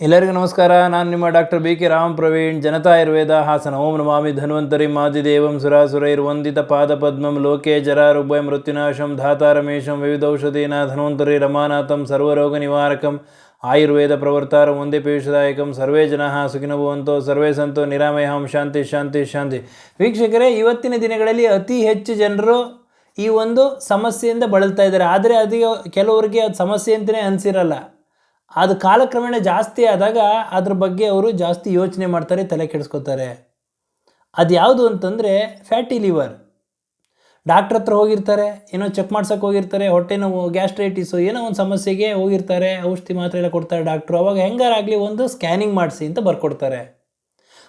ಎಲ್ಲರಿಗೂ ನಮಸ್ಕಾರ. ನಾನು ನಿಮ್ಮ doctor B K Ram Praveen, Janata Ayurveda Hassan. ಓಂ ನಮಾಮಿ ಧನ್ವಂತರಿ ಮಾದಿದೇವಂ ಸುರಾಸುರೈರ್ವಂದಿತ ಪಾದಪದ್ಮಂ ಲೋಕೆ ಜರಾರುಭಯ ಮೃತ್ಯುನಾಶಂ ಧಾತಾರಮೇಶಂ ವಿವಿಧೌಷಧೀನ ಧನ್ವಂತರಿ ರಮಾನಾಥಂ ಸರ್ವರೋಗ ನಿವಾರಕಂ ಆಯುರ್ವೇದ ಪ್ರವರ್ತಾರಂ ಒಂದೇ ಪೀಯೂಷದಾಯಕಂ. ಸರ್ವೇ ಜನಃ ಸುಖಿನೋ ಭವಂತೋ ಸರ್ವೇ ಸಂತೋ ನಿರಾಮಯಂ. ಶಾಂತಿ ಶಾಂತಿ ಶಾಂತಿ. ವೀಕ್ಷಕರೇ, ಇವತ್ತಿನ ದಿನಗಳಲ್ಲಿ ಅತಿ ಹೆಚ್ಚು ಜನರು ಈ ಒಂದು ಸಮಸ್ಯೆಯಿಂದ ಬಳಲ್ತಾ ಇದ್ದಾರೆ. ಆದರೆ ಕೆಲವರಿಗೆ ಅದು ಸಮಸ್ಯೆ ಅಂತಲೇ ಅನಿಸಿರಲ್ಲ. ಅದು ಕಾಲಕ್ರಮೇಣ ಜಾಸ್ತಿ ಆದಾಗ ಅದ್ರ ಬಗ್ಗೆ ಅವರು ಜಾಸ್ತಿ ಯೋಚನೆ ಮಾಡ್ತಾರೆ, ತಲೆ ಕೆಡಿಸ್ಕೋತಾರೆ. ಅದು ಯಾವುದು ಅಂತಂದರೆ ಫ್ಯಾಟಿ ಲಿವರ್. ಡಾಕ್ಟ್ರ್ ಹತ್ರ ಹೋಗಿರ್ತಾರೆ, ಏನೋ ಚೆಕ್ ಮಾಡ್ಸೋಕೆ ಹೋಗಿರ್ತಾರೆ, ಹೊಟ್ಟೆ ನೋವು, ಗ್ಯಾಸ್ಟ್ರೈಟಿಸು, ಏನೋ ಒಂದು ಸಮಸ್ಯೆಗೆ ಹೋಗಿರ್ತಾರೆ. ಔಷಧಿ ಮಾತ್ರೆ ಎಲ್ಲ ಕೊಡ್ತಾರೆ ಡಾಕ್ಟ್ರು. ಅವಾಗ ಹೆಂಗಾರಾಗಲಿ ಒಂದು ಸ್ಕ್ಯಾನಿಂಗ್ ಮಾಡಿಸಿ ಅಂತ ಬರ್ಕೊಡ್ತಾರೆ.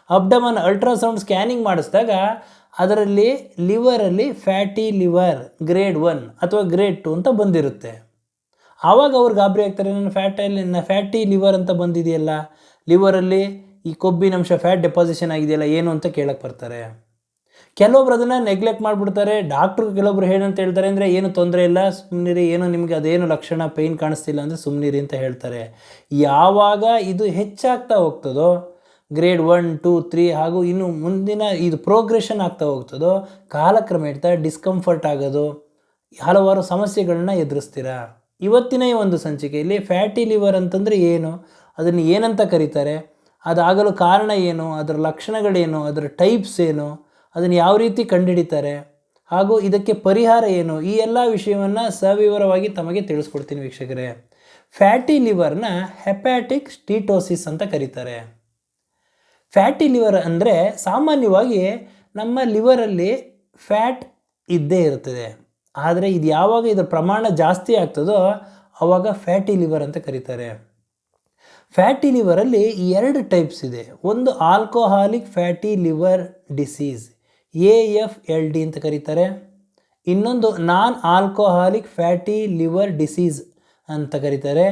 ಅಬ್ಡಮನ್ ಅಲ್ಟ್ರಾಸೌಂಡ್ ಸ್ಕ್ಯಾನಿಂಗ್ ಮಾಡಿಸಿದಾಗ ಅದರಲ್ಲಿ ಲಿವರಲ್ಲಿ ಫ್ಯಾಟಿ ಲಿವರ್ ಗ್ರೇಡ್ 1 ಅಥವಾ ಗ್ರೇಡ್ 2 ಅಂತ ಬಂದಿರುತ್ತೆ. ಆವಾಗ ಅವ್ರು ಗಾಬರಿ ಆಗ್ತಾರೆ, ನನ್ನ ಫ್ಯಾಟಿ ಲಿವರ್ ಅಂತ ಬಂದಿದೆಯಲ್ಲ, ಲಿವರಲ್ಲಿ ಈ ಕೊಬ್ಬಿನಂಶ ಫ್ಯಾಟ್ ಡೆಪಾಸಿಷನ್ ಆಗಿದೆಯಲ್ಲ, ಏನು ಅಂತ ಕೇಳಕ್ಕೆ ಬರ್ತಾರೆ. ಕೆಲವೊಬ್ರು ಅದನ್ನು ನೆಗ್ಲೆಕ್ಟ್ ಮಾಡಿಬಿಡ್ತಾರೆ. ಡಾಕ್ಟ್ರು ಕೆಲವೊಬ್ರು ಏನಂತ ಹೇಳ್ತಾರೆ ಅಂದರೆ, ಏನು ತೊಂದರೆ ಇಲ್ಲ, ಸುಮ್ಮನಿರಿ, ಏನೋ ನಿಮಗೆ ಅದೇನು ಲಕ್ಷಣ ಪೇಯ್ನ್ ಕಾಣಿಸ್ತಿಲ್ಲ ಅಂದರೆ ಸುಮ್ಮನಿರಿ ಅಂತ ಹೇಳ್ತಾರೆ. ಯಾವಾಗ ಇದು ಹೆಚ್ಚಾಗ್ತಾ ಹೋಗ್ತದೋ, ಗ್ರೇಡ್ 1, 2, 3 ಹಾಗೂ ಇನ್ನು ಮುಂದಿನ ಇದು ಪ್ರೋಗ್ರೆಷನ್ ಆಗ್ತಾ ಹೋಗ್ತದೋ, ಕಾಲಕ್ರಮೇಣ ಡಿಸ್ಕಂಫರ್ಟ್ ಆಗೋದು, ಹಲವಾರು ಸಮಸ್ಯೆಗಳನ್ನ ಎದುರಿಸ್ತೀರಾ. ಇವತ್ತಿನ ಈ ಒಂದು ಸಂಚಿಕೆಯಲ್ಲಿ ಫ್ಯಾಟಿ ಲಿವರ್ ಅಂತಂದರೆ ಏನು, ಅದನ್ನು ಏನಂತ ಕರೀತಾರೆ, ಅದಾಗಲು ಕಾರಣ ಏನು, ಅದರ ಲಕ್ಷಣಗಳೇನು, ಅದರ ಟೈಪ್ಸ್ ಏನು, ಅದನ್ನು ಯಾವ ರೀತಿ ಕಂಡುಹಿಡಿತಾರೆ, ಹಾಗೂ ಇದಕ್ಕೆ ಪರಿಹಾರ ಏನು, ಈ ಎಲ್ಲ ವಿಷಯವನ್ನು ಸವಿವರವಾಗಿ ತಮಗೆ ತಿಳಿಸ್ಕೊಡ್ತೀನಿ ವೀಕ್ಷಕರೇ. ಫ್ಯಾಟಿ ಲಿವರ್ನ ಹೆಪ್ಯಾಟಿಕ್ ಸ್ಟೀಟೋಸಿಸ್ ಅಂತ ಕರೀತಾರೆ. ಫ್ಯಾಟಿ ಲಿವರ್ ಅಂದರೆ ಸಾಮಾನ್ಯವಾಗಿ ನಮ್ಮ ಲಿವರಲ್ಲಿ ಫ್ಯಾಟ್ ಇದ್ದೇ ಇರ್ತದೆ. ಆದರೆ ಇದು ಯಾವಾಗ ಇದರ ಪ್ರಮಾಣ ಜಾಸ್ತಿ ಆಗ್ತದೋ ಆವಾಗ ಫ್ಯಾಟಿ ಲಿವರ್ ಅಂತ ಕರೀತಾರೆ. ಫ್ಯಾಟಿ ಲಿವರಲ್ಲಿ 2 ಟೈಪ್ಸ್ ಇದೆ. ಒಂದು alcoholic fatty liver disease, AFLD ಅಂತ ಕರೀತಾರೆ. ಇನ್ನೊಂದು non alcoholic fatty liver disease ಅಂತ ಕರೀತಾರೆ,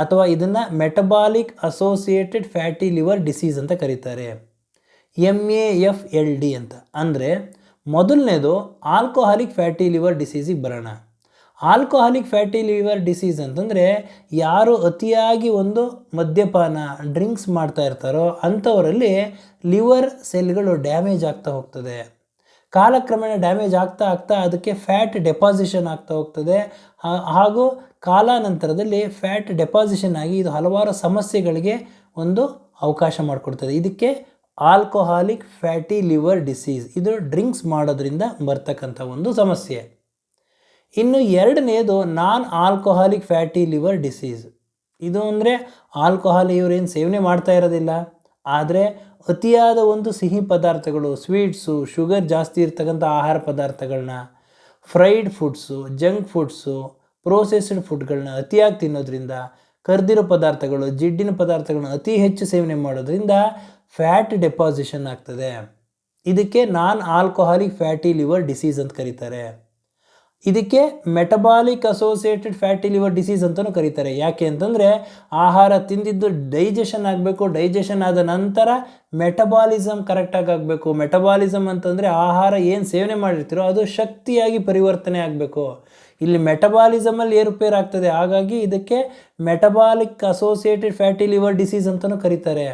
ಅಥವಾ ಇದನ್ನು metabolic associated fatty liver disease ಅಂತ ಕರೀತಾರೆ, MAFLD ಅಂತ. ಅಂದರೆ ಮೊದಲನೇದು ಆಲ್ಕೋಹಾಲಿಕ್ ಫ್ಯಾಟಿ ಲಿವರ್ ಡಿಸೀಸಿಗೆ ಬರೋಣ. ಆಲ್ಕೋಹಾಲಿಕ್ ಫ್ಯಾಟಿ ಲಿವರ್ ಡಿಸೀಸ್ ಅಂತಂದರೆ ಯಾರು ಅತಿಯಾಗಿ ಒಂದು ಮದ್ಯಪಾನ ಡ್ರಿಂಕ್ಸ್ ಮಾಡ್ತಾ ಇರ್ತಾರೋ ಅಂಥವರಲ್ಲಿ ಲಿವರ್ ಸೆಲ್ಗಳು ಡ್ಯಾಮೇಜ್ ಆಗ್ತಾ ಹೋಗ್ತದೆ. ಕಾಲಕ್ರಮೇಣ ಡ್ಯಾಮೇಜ್ ಆಗ್ತಾ ಆಗ್ತಾ ಅದಕ್ಕೆ ಫ್ಯಾಟ್ ಡೆಪಾಸಿಷನ್ ಆಗ್ತಾ ಹೋಗ್ತದೆ. ಹಾಗೂ ಕಾಲಾನಂತರದಲ್ಲಿ ಫ್ಯಾಟ್ ಡೆಪಾಸಿಷನ್ ಆಗಿ ಇದು ಹಲವಾರು ಸಮಸ್ಯೆಗಳಿಗೆ ಒಂದು ಅವಕಾಶ ಮಾಡಿಕೊಡ್ತದೆ. ಇದಕ್ಕೆ ಆಲ್ಕೋಹಾಲಿಕ್ ಫ್ಯಾಟಿ ಲಿವರ್ ಡಿಸೀಸ್, ಇದು ಡ್ರಿಂಕ್ಸ್ ಮಾಡೋದ್ರಿಂದ ಬರ್ತಕ್ಕಂಥ ಒಂದು ಸಮಸ್ಯೆ. ಇನ್ನು ಎರಡನೇದು non alcoholic fatty liver disease. ಇದು ಅಂದರೆ ಆಲ್ಕೋಹಾಲ್ ಇವರೇನು ಸೇವನೆ ಮಾಡ್ತಾ ಇರೋದಿಲ್ಲ, ಆದರೆ ಅತಿಯಾದ ಒಂದು ಸಿಹಿ ಪದಾರ್ಥಗಳು, ಸ್ವೀಟ್ಸು, ಶುಗರ್ ಜಾಸ್ತಿ ಇರ್ತಕ್ಕಂಥ ಆಹಾರ ಪದಾರ್ಥಗಳನ್ನ, fried foods, junk foods, processed ಫುಡ್ಗಳನ್ನ ಅತಿಯಾಗಿ ತಿನ್ನೋದ್ರಿಂದ, ಕರ್ದಿರೋ ಪದಾರ್ಥಗಳು, ಜಿಡ್ಡಿನ ಪದಾರ್ಥಗಳನ್ನ ಅತಿ ಹೆಚ್ಚು ಸೇವನೆ ಮಾಡೋದ್ರಿಂದ ಫ್ಯಾಟ್ ಡೆಪಾಸಿಷನ್ ಆಗ್ತದೆ. ಇದಕ್ಕೆ non alcoholic fatty liver disease ಅಂತ ಕರೀತಾರೆ. ಇದಕ್ಕೆ metabolic associated fatty liver disease ಅಂತಲೂ ಕರೀತಾರೆ. ಯಾಕೆ ಅಂತಂದರೆ ಆಹಾರ ತಿಂದಿದ್ದು ಡೈಜೆಷನ್ ಆಗಬೇಕು, ಡೈಜೆಷನ್ ಆದ ನಂತರ ಮೆಟಬಾಲಿಸಮ್ ಕರೆಕ್ಟಾಗಿ ಆಗಬೇಕು. ಮೆಟಬಾಲಿಸಮ್ ಅಂತಂದರೆ ಆಹಾರ ಏನು ಸೇವನೆ ಮಾಡಿರ್ತೀರೋ ಅದು ಶಕ್ತಿಯಾಗಿ ಪರಿವರ್ತನೆ ಆಗಬೇಕು. ಇಲ್ಲಿ ಮೆಟಬಾಲಿಸಮಲ್ಲಿ ಏರುಪೇರು ಆಗ್ತದೆ. ಹಾಗಾಗಿ ಇದಕ್ಕೆ metabolic associated fatty liver disease ಅಂತಲೂ ಕರೀತಾರೆ.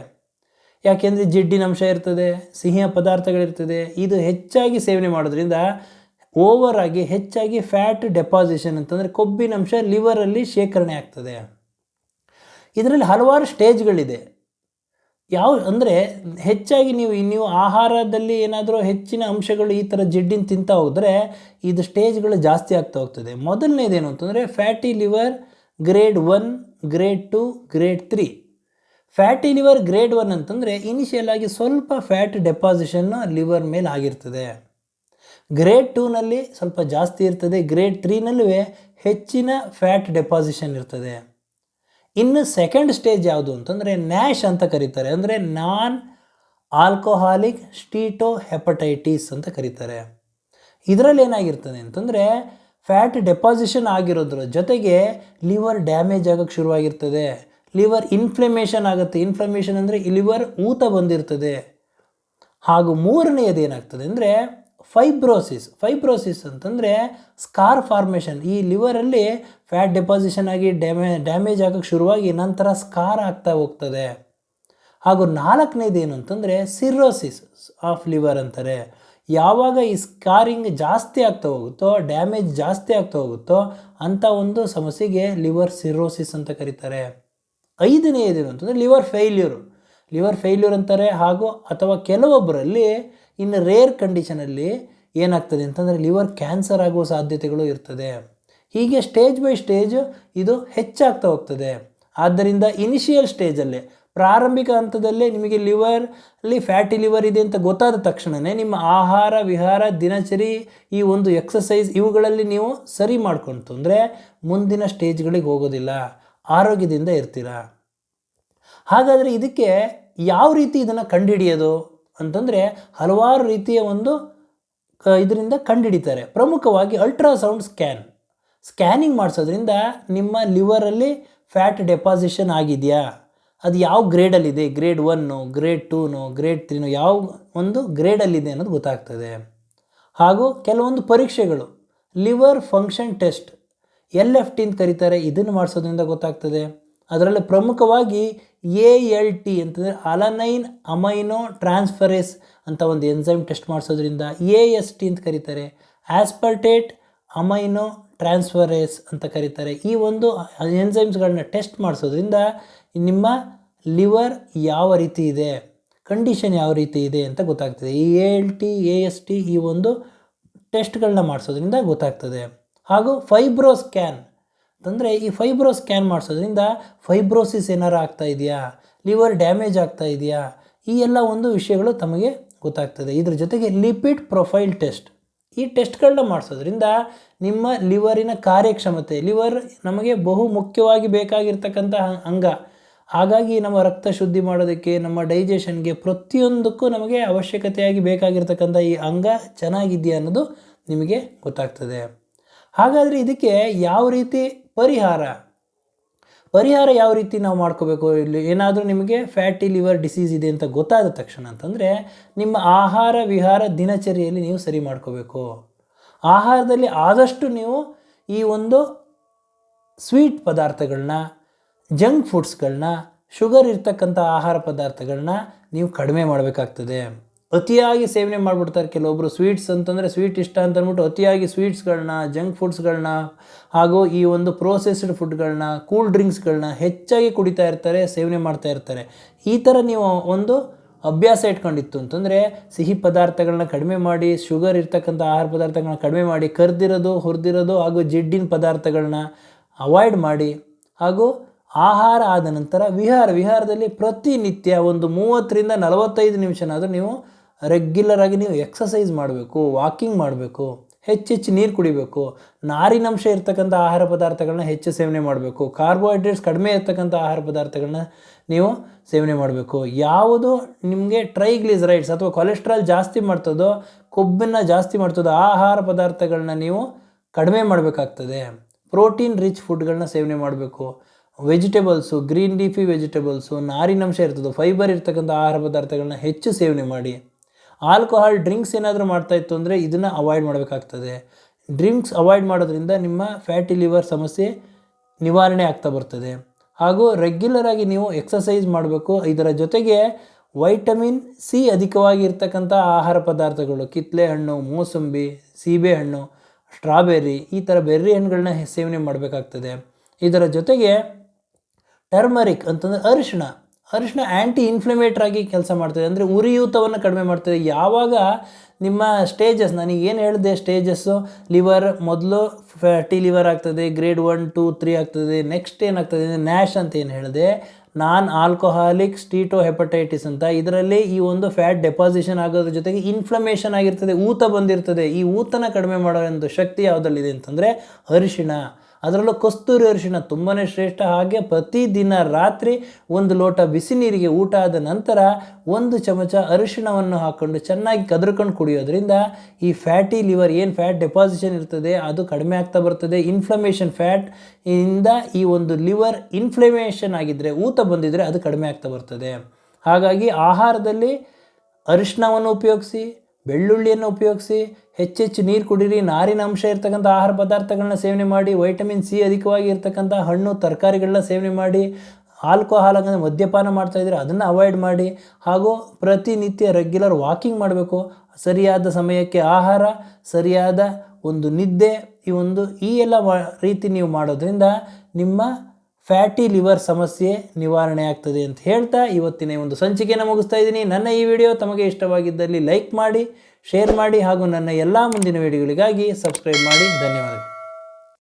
ಯಾಕೆಂದರೆ ಜಿಡ್ಡಿನ ಅಂಶ ಇರ್ತದೆ, ಸಿಹಿಯ ಪದಾರ್ಥಗಳಿರ್ತದೆ. ಇದು ಹೆಚ್ಚಾಗಿ ಸೇವನೆ ಮಾಡೋದ್ರಿಂದ ಓವರ್ ಆಗಿ ಹೆಚ್ಚಾಗಿ ಫ್ಯಾಟ್ ಡೆಪಾಸಿಷನ್ ಅಂತಂದರೆ ಕೊಬ್ಬಿನಂಶ ಲಿವರಲ್ಲಿ ಶೇಖರಣೆ ಆಗ್ತದೆ. ಇದರಲ್ಲಿ ಹಲವಾರು ಸ್ಟೇಜ್ಗಳಿದೆ. ಅಂದರೆ ಹೆಚ್ಚಾಗಿ ನೀವು ಆಹಾರದಲ್ಲಿ ಏನಾದರೂ ಹೆಚ್ಚಿನ ಅಂಶಗಳು ಈ ಥರ ಜಿಡ್ಡಿನ ತಿಂತಾ ಹೋದರೆ ಇದು ಸ್ಟೇಜ್ಗಳು ಜಾಸ್ತಿ ಆಗ್ತಾ ಹೋಗ್ತದೆ. ಮೊದಲನೇದೇನು ಅಂತಂದರೆ fatty liver grade 1, grade 2, grade 3. Fatty liver grade 1 ಅಂತಂದರೆ ಇನಿಷಿಯಲ್ ಆಗಿ ಸ್ವಲ್ಪ ಫ್ಯಾಟ್ ಡೆಪಾಸಿಷನ್ನು ಲಿವರ್ ಮೇಲೆ ಆಗಿರ್ತದೆ. ಗ್ರೇಡ್ 2ನಲ್ಲಿ ಸ್ವಲ್ಪ ಜಾಸ್ತಿ ಇರ್ತದೆ. ಗ್ರೇಡ್ 3ನಲ್ಲೂ ಹೆಚ್ಚಿನ ಫ್ಯಾಟ್ ಡೆಪಾಸಿಷನ್ ಇರ್ತದೆ. ಇನ್ನು ಸೆಕೆಂಡ್ ಸ್ಟೇಜ್ ಯಾವುದು ಅಂತಂದರೆ ನ್ಯಾಶ್ ಅಂತ ಕರೀತಾರೆ. ಅಂದರೆ ನಾನ್ ಆಲ್ಕೋಹಾಲಿಕ್ ಸ್ಟೀಟೋ ಹೆಪಟೈಟಿಸ್ ಅಂತ ಕರೀತಾರೆ. ಇದರಲ್ಲಿ ಏನಾಗಿರ್ತದೆ ಅಂತಂದರೆ ಫ್ಯಾಟ್ ಡೆಪಾಸಿಷನ್ ಆಗಿರೋದ್ರ ಜೊತೆಗೆ ಲಿವರ್ ಡ್ಯಾಮೇಜ್ ಆಗೋಕ್ಕೆ ಶುರುವಾಗಿರ್ತದೆ. ಲಿವರ್ ಇನ್ಫ್ಲಮೇಷನ್ ಆಗುತ್ತೆ. ಇನ್ಫ್ಲಮೇಷನ್ ಅಂದರೆ ಲಿವರ್ ಊತ ಬಂದಿರ್ತದೆ. ಹಾಗೂ ಮೂರನೆಯದು ಏನಾಗ್ತದೆ ಅಂದರೆ ಫೈಬ್ರೋಸಿಸ್ ಅಂತಂದರೆ ಸ್ಕಾರ್ ಫಾರ್ಮೇಷನ್. ಈ ಲಿವರಲ್ಲಿ ಫ್ಯಾಟ್ ಡೆಪಾಸಿಷನ್ ಆಗಿ ಡ್ಯಾಮೇಜ್ ಆಗೋಕ್ಕೆ ಶುರುವಾಗಿ ನಂತರ ಸ್ಕಾರ್ ಆಗ್ತಾ ಹೋಗ್ತದೆ. ಹಾಗೂ ನಾಲ್ಕನೇದು ಏನು ಅಂತಂದರೆ ಸಿರ್ರೋಸಿಸ್ ಆಫ್ ಲಿವರ್ ಅಂತಾರೆ. ಯಾವಾಗ ಈ ಸ್ಕಾರಿಂಗ್ ಜಾಸ್ತಿ ಆಗ್ತಾ ಹೋಗುತ್ತೋ, ಡ್ಯಾಮೇಜ್ ಜಾಸ್ತಿ ಆಗ್ತಾ ಹೋಗುತ್ತೋ ಅಂಥ ಒಂದು ಸಮಸ್ಯೆಗೆ ಲಿವರ್ ಸಿರ್ರೋಸಿಸ್ ಅಂತ ಕರೀತಾರೆ. ಐದನೇದು ಏನು ಅಂತಂದರೆ ಲಿವರ್ ಫೇಲ್ಯೂರ್ ಅಂತಾರೆ. ಹಾಗೂ ಅಥವಾ ಕೆಲವೊಬ್ಬರಲ್ಲಿ ಇನ್ನು ರೇರ್ ಕಂಡೀಷನಲ್ಲಿ ಏನಾಗ್ತದೆ ಅಂತಂದರೆ ಲಿವರ್ ಕ್ಯಾನ್ಸರ್ ಆಗುವ ಸಾಧ್ಯತೆಗಳು ಇರ್ತದೆ. ಹೀಗೆ ಸ್ಟೇಜ್ ಬೈ ಸ್ಟೇಜ್ ಇದು ಹೆಚ್ಚಾಗ್ತಾ ಹೋಗ್ತದೆ. ಆದ್ದರಿಂದ ಇನಿಷಿಯಲ್ ಸ್ಟೇಜಲ್ಲೇ, ಪ್ರಾರಂಭಿಕ ಹಂತದಲ್ಲೇ ನಿಮಗೆ ಲಿವರಲ್ಲಿ ಫ್ಯಾಟಿ ಲಿವರ್ ಇದೆ ಅಂತ ಗೊತ್ತಾದ ತಕ್ಷಣವೇ ನಿಮ್ಮ ಆಹಾರ ವಿಹಾರ ದಿನಚರಿ ಈ ಒಂದು ಎಕ್ಸಸೈಸ್ ಇವುಗಳಲ್ಲಿ ನೀವು ಸರಿ ಮಾಡ್ಕೊಂತು ಅಂದರೆ ಮುಂದಿನ ಸ್ಟೇಜ್ಗಳಿಗೆ ಹೋಗೋದಿಲ್ಲ, ಆರೋಗ್ಯದಿಂದ ಇರ್ತೀರ. ಹಾಗಾದರೆ ಇದಕ್ಕೆ ಯಾವ ರೀತಿ ಇದನ್ನು ಕಂಡುಹಿಡಿಯೋದು ಅಂತಂದರೆ ಹಲವಾರು ರೀತಿಯ ಒಂದು ಇದರಿಂದ ಕಂಡುಹಿಡಿತಾರೆ. ಪ್ರಮುಖವಾಗಿ ಅಲ್ಟ್ರಾಸೌಂಡ್ ಸ್ಕ್ಯಾನಿಂಗ್ ಮಾಡಿಸೋದ್ರಿಂದ ನಿಮ್ಮ ಲಿವರಲ್ಲಿ ಫ್ಯಾಟ್ ಡೆಪಾಸಿಷನ್ ಆಗಿದೆಯಾ, ಅದು ಯಾವ ಗ್ರೇಡಲ್ಲಿದೆ, ಗ್ರೇಡ್ 1, ಗ್ರೇಡ್ 2, ಗ್ರೇಡ್ 3 ಯಾವ ಒಂದು ಗ್ರೇಡಲ್ಲಿದೆ ಅನ್ನೋದು ಗೊತ್ತಾಗ್ತದೆ. ಹಾಗೂ ಕೆಲವೊಂದು ಪರೀಕ್ಷೆಗಳು ಲಿವರ್ ಫಂಕ್ಷನ್ ಟೆಸ್ಟ್ LFT ಅಂತ ಕರೀತಾರೆ, ಇದನ್ನು ಮಾಡಿಸೋದ್ರಿಂದ ಗೊತ್ತಾಗ್ತದೆ. ಅದರಲ್ಲಿ ಪ್ರಮುಖವಾಗಿ ALT ಅಂತಂದರೆ ಅಲನೈನ್ ಅಮೈನೋ ಟ್ರಾನ್ಸ್ಫರೇಸ್ ಅಂತ ಒಂದು ಎನ್ಸೈಮ್ ಟೆಸ್ಟ್ ಮಾಡಿಸೋದ್ರಿಂದ, AST ಅಂತ ಕರೀತಾರೆ ಆಸ್ಪರ್ಟೇಟ್ ಅಮೈನೋ ಟ್ರಾನ್ಸ್ಫರೇಸ್ ಅಂತ ಕರೀತಾರೆ. ಈ ಒಂದು ಎನ್ಸೈಮ್ಸ್ಗಳನ್ನ ಟೆಸ್ಟ್ ಮಾಡಿಸೋದ್ರಿಂದ ನಿಮ್ಮ ಲಿವರ್ ಯಾವ ರೀತಿ ಇದೆ, ಕಂಡೀಷನ್ ಯಾವ ರೀತಿ ಇದೆ ಅಂತ ಗೊತ್ತಾಗ್ತದೆ. ಈ ALT AST ಈ ಒಂದು ಟೆಸ್ಟ್ಗಳನ್ನ ಮಾಡಿಸೋದ್ರಿಂದ ಗೊತ್ತಾಗ್ತದೆ. ಹಾಗೂ ಫೈಬ್ರೋ ಸ್ಕ್ಯಾನ್ ಅಂತಂದರೆ ಈ ಫೈಬ್ರೋ ಸ್ಕ್ಯಾನ್ ಮಾಡಿಸೋದ್ರಿಂದ ಫೈಬ್ರೋಸಿಸ್ ಏನಾರು ಆಗ್ತಾ ಇದೆಯಾ, ಲಿವರ್ ಡ್ಯಾಮೇಜ್ ಆಗ್ತಾ ಇದೆಯಾ, ಈ ಎಲ್ಲ ಒಂದು ವಿಷಯಗಳು ತಮಗೆ ಗೊತ್ತಾಗ್ತದೆ. ಇದ್ರ ಜೊತೆಗೆ ಲಿಪಿಡ್ ಪ್ರೊಫೈಲ್ ಟೆಸ್ಟ್, ಈ ಟೆಸ್ಟ್ಗಳನ್ನ ಮಾಡಿಸೋದ್ರಿಂದ ನಿಮ್ಮ ಲಿವರಿನ ಕಾರ್ಯಕ್ಷಮತೆ, ಲಿವರ್ ನಮಗೆ ಬಹು ಮುಖ್ಯವಾಗಿ ಬೇಕಾಗಿರ್ತಕ್ಕಂಥ ಅಂಗ. ಹಾಗಾಗಿ ನಮ್ಮ ರಕ್ತ ಶುದ್ಧಿ ಮಾಡೋದಕ್ಕೆ, ನಮ್ಮ ಡೈಜೆಷನ್ಗೆ, ಪ್ರತಿಯೊಂದಕ್ಕೂ ನಮಗೆ ಅವಶ್ಯಕತೆಯಾಗಿ ಬೇಕಾಗಿರ್ತಕ್ಕಂಥ ಈ ಅಂಗ ಚೆನ್ನಾಗಿದೆಯಾ ಅನ್ನೋದು ನಿಮಗೆ ಗೊತ್ತಾಗ್ತದೆ. ಹಾಗಾದರೆ ಇದಕ್ಕೆ ಯಾವ ರೀತಿ ಪರಿಹಾರ ಯಾವ ರೀತಿ ನಾವು ಮಾಡ್ಕೋಬೇಕು? ಇಲ್ಲಿ ಏನಾದರೂ ನಿಮಗೆ ಫ್ಯಾಟಿ ಲಿವರ್ ಡಿಸೀಸ್ ಇದೆ ಅಂತ ಗೊತ್ತಾದ ತಕ್ಷಣ ಅಂತಂದರೆ ನಿಮ್ಮ ಆಹಾರ ವಿಹಾರ ದಿನಚರಿಯಲ್ಲಿ ನೀವು ಸರಿ ಮಾಡ್ಕೋಬೇಕು. ಆಹಾರದಲ್ಲಿ ಆದಷ್ಟು ನೀವು ಈ ಒಂದು ಸ್ವೀಟ್ ಪದಾರ್ಥಗಳನ್ನ, ಜಂಕ್ ಫುಡ್ಸ್ಗಳನ್ನ, ಶುಗರ್ ಇರ್ತಕ್ಕಂಥ ಆಹಾರ ಪದಾರ್ಥಗಳನ್ನ ನೀವು ಕಡಿಮೆ ಮಾಡಬೇಕಾಗ್ತದೆ. ಅತಿಯಾಗಿ ಸೇವನೆ ಮಾಡಿಬಿಡ್ತಾರೆ ಕೆಲವೊಬ್ಬರು. ಸ್ವೀಟ್ಸ್ ಅಂತಂದರೆ ಸ್ವೀಟ್ ಇಷ್ಟ ಅಂತ ಅಂದ್ಬಿಟ್ಟು ಅತಿಯಾಗಿ ಸ್ವೀಟ್ಸ್ಗಳನ್ನ, ಜಂಕ್ ಫುಡ್ಸ್ಗಳನ್ನ ಹಾಗೂ ಈ ಒಂದು ಪ್ರೋಸೆಸ್ಡ್ ಫುಡ್ಗಳನ್ನ, ಕೂಲ್ ಡ್ರಿಂಕ್ಸ್ಗಳನ್ನ ಹೆಚ್ಚಾಗಿ ಕುಡಿತಾ ಇರ್ತಾರೆ, ಸೇವನೆ ಮಾಡ್ತಾ ಇರ್ತಾರೆ. ಈ ಥರ ನೀವು ಒಂದು ಅಭ್ಯಾಸ ಇಟ್ಕೊಂಡಿತ್ತು ಅಂತಂದರೆ ಸಿಹಿ ಪದಾರ್ಥಗಳನ್ನ ಕಡಿಮೆ ಮಾಡಿ, ಶುಗರ್ ಇರ್ತಕ್ಕಂಥ ಆಹಾರ ಪದಾರ್ಥಗಳನ್ನ ಕಡಿಮೆ ಮಾಡಿ, ಕರ್ದಿರೋದು, ಹುರಿದಿರೋದು ಹಾಗೂ ಜಿಡ್ಡಿನ ಪದಾರ್ಥಗಳನ್ನ ಅವಾಯ್ಡ್ ಮಾಡಿ, ಹಾಗೂ ಆಹಾರ ಆದ ನಂತರ ವಿಹಾರದಲ್ಲಿ ಪ್ರತಿನಿತ್ಯ ಒಂದು 30ರಿಂದ 45 ನಿಮಿಷನಾದರೂ ನೀವು ರೆಗ್ಯುಲರಾಗಿ ನೀವು ಎಕ್ಸಸೈಸ್ ಮಾಡಬೇಕು, ವಾಕಿಂಗ್ ಮಾಡಬೇಕು, ಹೆಚ್ಚೆಚ್ಚು ನೀರು ಕುಡಿಬೇಕು, ನಾರಿನಂಶ ಇರ್ತಕ್ಕಂಥ ಆಹಾರ ಪದಾರ್ಥಗಳನ್ನ ಹೆಚ್ಚು ಸೇವನೆ ಮಾಡಬೇಕು, ಕಾರ್ಬೋಹೈಡ್ರೇಟ್ಸ್ ಕಡಿಮೆ ಇರ್ತಕ್ಕಂಥ ಆಹಾರ ಪದಾರ್ಥಗಳನ್ನ ನೀವು ಸೇವನೆ ಮಾಡಬೇಕು. ಯಾವುದು ನಿಮಗೆ ಟ್ರೈಗ್ಲಿಸರೈಡ್ಸ್ ಅಥವಾ ಕೊಲೆಸ್ಟ್ರಾಲ್ ಜಾಸ್ತಿ ಮಾಡ್ತದೋ, ಕೊಬ್ಬನ್ನು ಜಾಸ್ತಿ ಮಾಡ್ತದೋ ಆಹಾರ ಪದಾರ್ಥಗಳನ್ನ ನೀವು ಕಡಿಮೆ ಮಾಡಬೇಕಾಗ್ತದೆ. ಪ್ರೋಟೀನ್ ರಿಚ್ ಫುಡ್ಗಳನ್ನ ಸೇವನೆ ಮಾಡಬೇಕು. ವೆಜಿಟೇಬಲ್ಸು, ಗ್ರೀನ್ ಲೀಫಿ ವೆಜಿಟೇಬಲ್ಸು, ನಾರಿನಂಶ ಇರ್ತದೆ, ಫೈಬರ್ ಇರ್ತಕ್ಕಂಥ ಆಹಾರ ಪದಾರ್ಥಗಳನ್ನ ಹೆಚ್ಚು ಸೇವನೆ ಮಾಡಿ. ಆಲ್ಕೋಹಾಲ್ ಡ್ರಿಂಕ್ಸ್ ಏನಾದರೂ ಮಾಡ್ತಾಯಿತ್ತು ಅಂದರೆ ಇದನ್ನು ಅವಾಯ್ಡ್ ಮಾಡಬೇಕಾಗ್ತದೆ. ಡ್ರಿಂಕ್ಸ್ ಅವಾಯ್ಡ್ ಮಾಡೋದ್ರಿಂದ ನಿಮ್ಮ ಫ್ಯಾಟಿ ಲಿವರ್ ಸಮಸ್ಯೆ ನಿವಾರಣೆ ಆಗ್ತಾ ಬರ್ತದೆ. ಹಾಗೂ ರೆಗ್ಯುಲರಾಗಿ ನೀವು ಎಕ್ಸಸೈಸ್ ಮಾಡಬೇಕು. ಇದರ ಜೊತೆಗೆ ವೈಟಮಿನ್ ಸಿ ಅಧಿಕವಾಗಿ ಇರ್ತಕ್ಕಂಥ ಆಹಾರ ಪದಾರ್ಥಗಳು, ಕಿತ್ತಳೆ ಹಣ್ಣು, ಮೋಸಂಬಿ, ಸೀಬೆಹಣ್ಣು, ಸ್ಟ್ರಾಬೆರ್ರಿ, ಈ ಥರ ಬೆರ್ರಿ ಹಣ್ಣುಗಳನ್ನ ಸೇವನೆ ಮಾಡಬೇಕಾಗ್ತದೆ. ಇದರ ಜೊತೆಗೆ ಟರ್ಮರಿಕ್ ಅಂತಂದರೆ ಅರಿಶಿಣ ಆ್ಯಂಟಿ ಇನ್ಫ್ಲಮೇಟ್ರಾಗಿ ಕೆಲಸ ಮಾಡ್ತದೆ, ಅಂದರೆ ಉರಿಯೂತವನ್ನು ಕಡಿಮೆ ಮಾಡ್ತದೆ. ಯಾವಾಗ ನಿಮ್ಮ ಸ್ಟೇಜಸ್, ನನಗೆ ಏನು ಹೇಳಿದೆ ಸ್ಟೇಜಸ್ಸು, ಲಿವರ್ ಮೊದಲು ಫ್ಯಾಟಿ ಲಿವರ್ ಆಗ್ತದೆ, ಗ್ರೇಡ್ 1, 2, 3 ಆಗ್ತದೆ. ನೆಕ್ಸ್ಟ್ ಏನಾಗ್ತದೆ ಅಂದರೆ ನ್ಯಾಶ್ ಅಂತ ಏನು ಹೇಳಿದೆ, ನಾನ್ ಆಲ್ಕೋಹಾಲಿಕ್ ಸ್ಟೀಟೋ ಹೆಪಟೈಟಿಸ್ ಅಂತ. ಇದರಲ್ಲಿ ಈ ಒಂದು ಫ್ಯಾಟ್ ಡೆಪಾಸಿಷನ್ ಆಗೋದ್ರ ಜೊತೆಗೆ ಇನ್ಫ್ಲಮೇಷನ್ ಆಗಿರ್ತದೆ, ಊತ ಬಂದಿರ್ತದೆ. ಈ ಊತನ ಕಡಿಮೆ ಮಾಡೋ ಒಂದು ಶಕ್ತಿ ಯಾವುದಲ್ಲಿದೆ ಅಂತಂದರೆ ಅರಿಶಿಣ. ಅದರಲ್ಲೂ ಕಸ್ತೂರಿ ಅರಿಶಿಣ ತುಂಬಾ ಶ್ರೇಷ್ಠ. ಹಾಗೆ ಪ್ರತಿದಿನ ರಾತ್ರಿ 1 ಲೋಟ ಬಿಸಿ ನೀರಿಗೆ ಊಟ ಆದ ನಂತರ 1 ಚಮಚ ಅರಿಶಿಣವನ್ನು ಹಾಕ್ಕೊಂಡು ಚೆನ್ನಾಗಿ ಕದರ್ಕೊಂಡು ಕುಡಿಯೋದ್ರಿಂದ ಈ ಫ್ಯಾಟಿ ಲಿವರ್ ಏನು ಫ್ಯಾಟ್ ಡೆಪಾಸಿಷನ್ ಇರ್ತದೆ ಅದು ಕಡಿಮೆ ಆಗ್ತಾ ಬರ್ತದೆ. ಇನ್ಫ್ಲಮೇಷನ್ ಫ್ಯಾಟ್ ಇಂದ ಈ ಒಂದು ಲಿವರ್ ಇನ್ಫ್ಲಮೇಷನ್ ಆಗಿದ್ದರೆ, ಊತ ಬಂದಿದ್ದರೆ ಅದು ಕಡಿಮೆ ಆಗ್ತಾ ಬರ್ತದೆ. ಹಾಗಾಗಿ ಆಹಾರದಲ್ಲಿ ಅರಿಶಿಣವನ್ನು ಉಪಯೋಗಿಸಿ, ಬೆಳ್ಳುಳ್ಳಿಯನ್ನು ಉಪಯೋಗಿಸಿ, ಹೆಚ್ಚೆಚ್ಚು ನೀರು ಕುಡೀರಿ, ನಾರಿನ ಅಂಶ ಇರ್ತಕ್ಕಂಥ ಆಹಾರ ಪದಾರ್ಥಗಳನ್ನ ಸೇವನೆ ಮಾಡಿ, ವೈಟಮಿನ್ ಸಿ ಅಧಿಕವಾಗಿ ಇರ್ತಕ್ಕಂಥ ಹಣ್ಣು ತರಕಾರಿಗಳನ್ನ ಸೇವನೆ ಮಾಡಿ, ಆಲ್ಕೋಹಾಲ್ ಅಂದರೆ ಮದ್ಯಪಾನ ಮಾಡ್ತಾಯಿದ್ರೆ ಅದನ್ನು ಅವಾಯ್ಡ್ ಮಾಡಿ. ಹಾಗೂ ಪ್ರತಿನಿತ್ಯ ರೆಗ್ಯುಲರ್ ವಾಕಿಂಗ್ ಮಾಡಬೇಕು. ಸರಿಯಾದ ಸಮಯಕ್ಕೆ ಆಹಾರ, ಸರಿಯಾದ ಒಂದು ನಿದ್ದೆ, ಈ ಎಲ್ಲ ರೀತಿ ನೀವು ಮಾಡೋದ್ರಿಂದ ನಿಮ್ಮ ಫ್ಯಾಟಿ ಲಿವರ್ ಸಮಸ್ಯೆ ನಿವಾರಣೆ ಆಗ್ತದೆ ಅಂತ ಹೇಳ್ತಾ ಇವತ್ತಿನ ಒಂದು ಸಂಚಿಕೆಯನ್ನು ಮುಗಿಸ್ತಾ ಇದ್ದೀನಿ. ನನ್ನ ಈ ವಿಡಿಯೋ ತಮಗೆ ಇಷ್ಟವಾಗಿದ್ದಲ್ಲಿ ಲೈಕ್ ಮಾಡಿ, ಶೇರ್ ಮಾಡಿ ಹಾಗೂ ನನ್ನ ಎಲ್ಲ ಮುಂದಿನ ವಿಡಿಯೋಗಳಿಗಾಗಿ ಸಬ್ಸ್ಕ್ರೈಬ್ ಮಾಡಿ. ಧನ್ಯವಾದಗಳು.